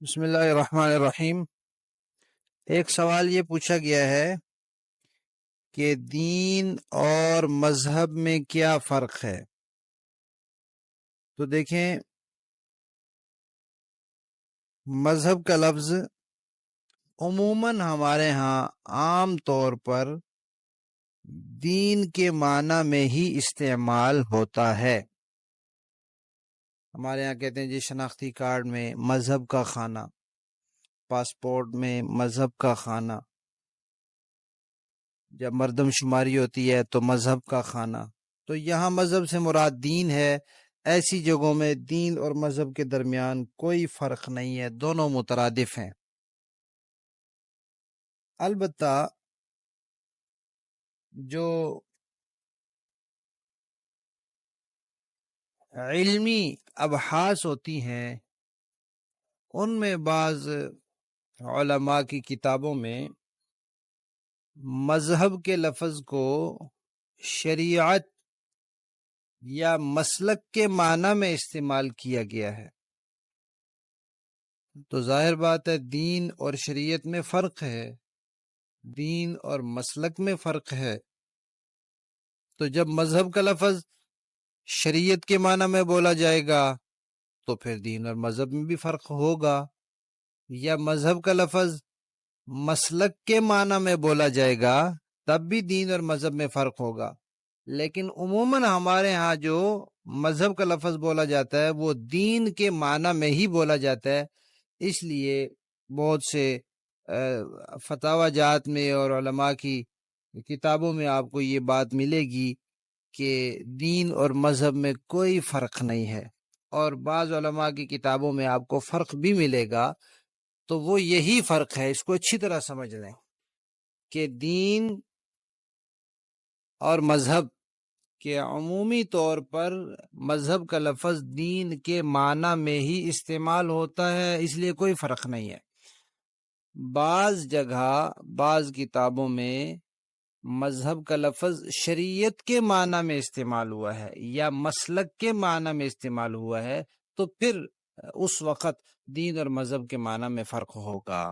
بسم اللہ الرحمن الرحیم۔ ایک سوال یہ پوچھا گیا ہے کہ دین اور مذہب میں کیا فرق ہے؟ تو دیکھیں، مذہب کا لفظ عموماً ہمارے ہاں عام طور پر دین کے معنی میں ہی استعمال ہوتا ہے۔ ہمارے ہاں کہتے ہیں جی شناختی کارڈ میں مذہب کا خانہ، پاسپورٹ میں مذہب کا خانہ، جب مردم شماری ہوتی ہے تو مذہب کا خانہ۔ تو یہاں مذہب سے مراد دین ہے۔ ایسی جگہوں میں دین اور مذہب کے درمیان کوئی فرق نہیں ہے، دونوں مترادف ہیں۔ البتہ جو علمی ابحاث ہوتی ہیں ان میں بعض علماء کی کتابوں میں مذہب کے لفظ کو شریعت یا مسلک کے معنی میں استعمال کیا گیا ہے۔ تو ظاہر بات ہے دین اور شریعت میں فرق ہے، دین اور مسلک میں فرق ہے۔ تو جب مذہب کا لفظ شریعت کے معنی میں بولا جائے گا تو پھر دین اور مذہب میں بھی فرق ہوگا، یا مذہب کا لفظ مسلک کے معنی میں بولا جائے گا تب بھی دین اور مذہب میں فرق ہوگا۔ لیکن عموماً ہمارے ہاں جو مذہب کا لفظ بولا جاتا ہے وہ دین کے معنی میں ہی بولا جاتا ہے۔ اس لیے بہت سے فتاوی جات میں اور علماء کی کتابوں میں آپ کو یہ بات ملے گی کہ دین اور مذہب میں کوئی فرق نہیں ہے، اور بعض علماء کی کتابوں میں آپ کو فرق بھی ملے گا۔ تو وہ یہی فرق ہے، اس کو اچھی طرح سمجھ لیں کہ دین اور مذہب کہ عمومی طور پر مذہب کا لفظ دین کے معنی میں ہی استعمال ہوتا ہے، اس لیے کوئی فرق نہیں ہے۔ بعض جگہ بعض کتابوں میں مذہب کا لفظ شریعت کے معنی میں استعمال ہوا ہے یا مسلک کے معنی میں استعمال ہوا ہے، تو پھر اس وقت دین اور مذہب کے معنی میں فرق ہوگا۔